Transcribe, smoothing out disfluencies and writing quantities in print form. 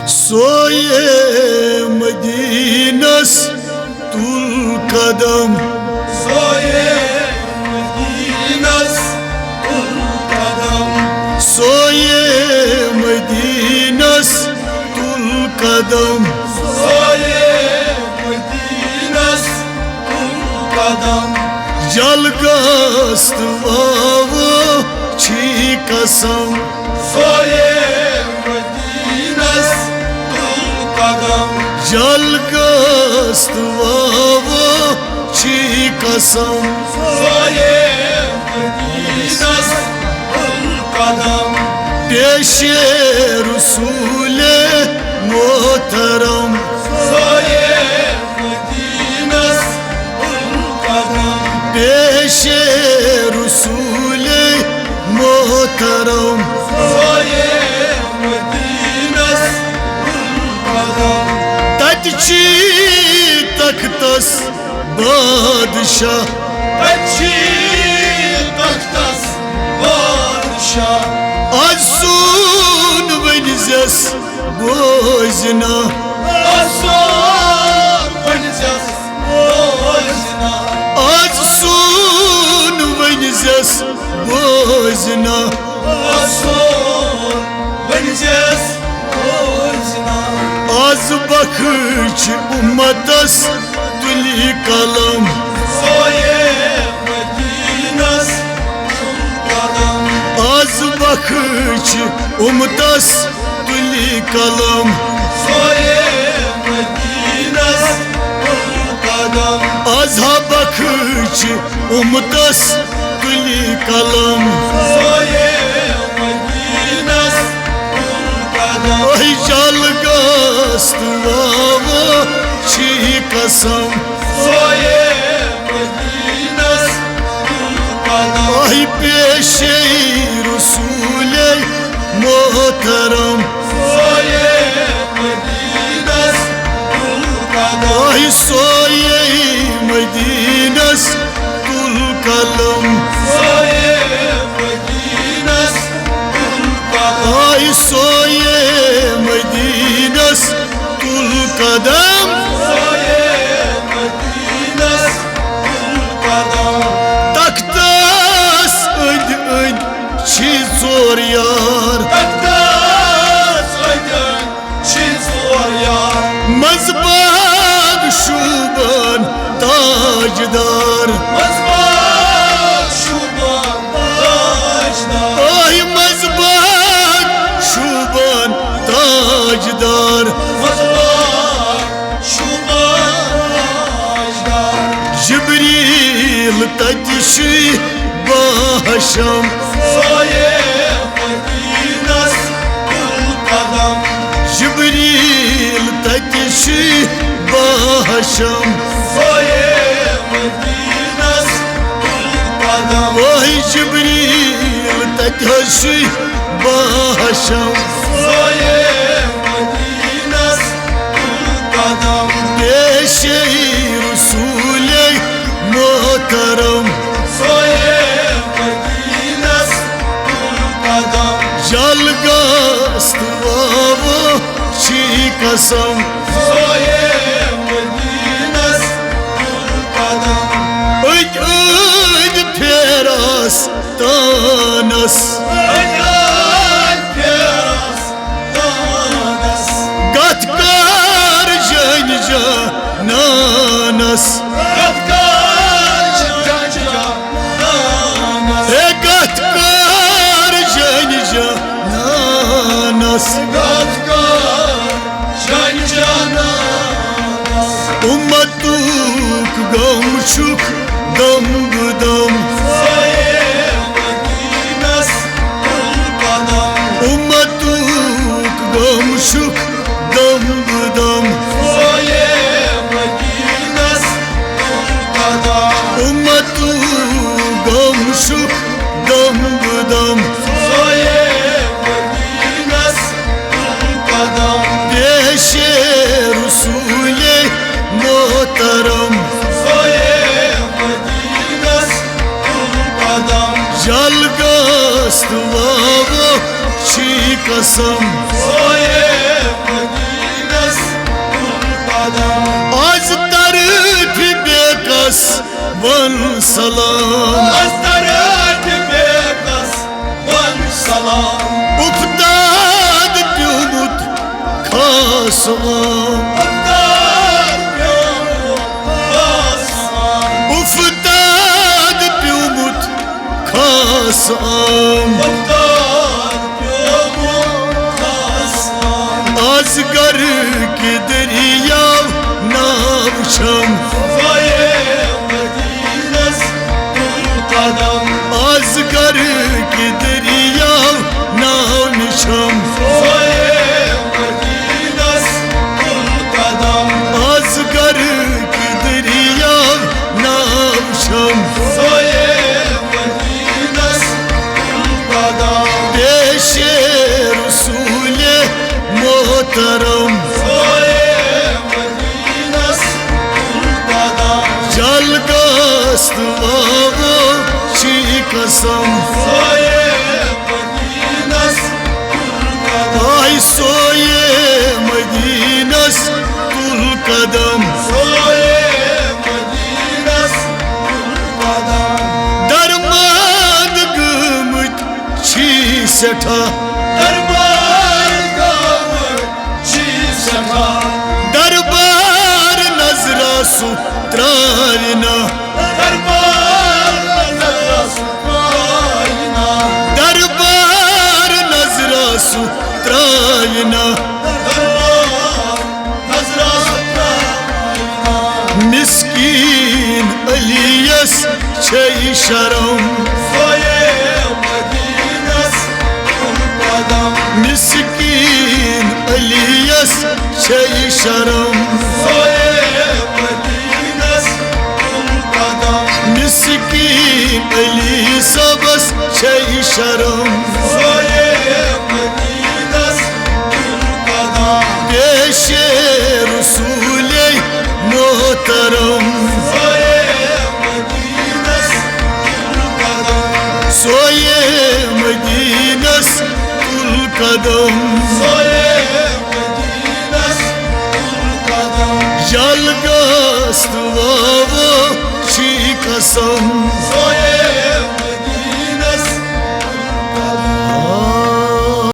सोए मदीनस तुल कदम, सोए मदीनस तुल कदम, सोए मदीनस तुल कदम, सोए मदीनस तुल कदम, जलगस्त वावो छी कसम, सोए मदीनस तुल कदम, जलगस्त वावो छी कसम, सोए मदीनस तुल कदम, पेशे रसूले मोहतरम, सोए मदीनस तुल कदम, पेशे रसूले मोहतरम, सोए मदीनस तुल कदम, ततची तख्तस बादशाह, अच्छी तख्तस बादशाह, आज सुन वनिजस बोजना, आसान बनजस बोजना, आज सुन वनिजस बोजना, आसान बनजस बोजना, आज बख्श उम्मतस तुली कलम, सोए मदीनस तुल कदम, आज बख्श उम्मतस तुली कलम, सोए मदीनस तुल कदम, आज बख्श उम्मतस तुली कलम, सोए मदीनस तुल कदम, ओही जलगस्त वावो छी कसम, सोए मदीनस तुल कदम, ओही पेशे रसूले मोहतरम, सोए मदीनस तुल कदम, ओही सोए मदीनस तुल कलम, सोए मदीनस तुल कदम, ओही सोए मदीनस तुल कदम, सोए मदीनस तुल कदम, तख्तस अंद अंद छी जोर यार, तख्तस अयदन छी जोर यार, मजबाग शूबन ताजदार, मजबाग शुबान ताजदार, ओही मजबाग शूबन ताजदार, मजबाग शुबान ताजदार, जिब्रील ततिशी बाहशम, सोए मदीनस तुल कदम, जिब्रील ततिशी बाहशम, सोए मदीनस तुल कदम, ओही जिब्रील ततिशी बाहशम, सोए मदीनस तुल कदम, पेशे रसूले मोहतरम, सोए मदीनस तुल कदम, जलगस्त वावो छी कसम, सोए मदीनस तुल कदम, öd öd feras tanas, अजान प्यास दानस, gatkar janja nanas, गदकार जंजा दानस, gatkar janja nanas, गदकार जंजा दानस, ummatuk gamşuk dam budam, सोए मदीनस तुल कदम, ummatuk gamşuk dam budam, सोए मदीनस तुल कदम, ummatuk gamşuk dam budam, सोए मदीनस तुल कदम, पेशे रसूले मोहतरम, सोए मदीनस तुल कदम, जलगस्त वावो छी कसम, सोए मदीनस ون سلام استرد بيقص والسلام افتاد پیومت خاصم افتاد يوم والسلام افتاد پیومت خاصم افتاد يوم والسلام از گر کی دریا ناوشم صايم مدينة القدم از گر کی دریا ناوشم صايم مدينة القدم از گر کی دریا ناوشم صايم مدينة القدم پیش رسول محترم صايم مدينة القدم جلگست واو چی قسم صايم مدينة القدم ay soye madinas tul kadam صايم مدينة القدم darmad gumut chi setha دربار قامر شي سما darbar nazra su trarina دربار نزرس راينا darbar nazra su trarina دربار نزرس راينا miskin aliyas çay şaram صايم مدينة القدم miskin aliyas çay şaram صايم مدينة القدم miskin ali sabas çay şaram صايم مدينة القدم peşe Resul-i muhterem صايم مدينة القدم soye medinas tul kadam صايم مدينة القدم jalgast vavo çi kasam صايم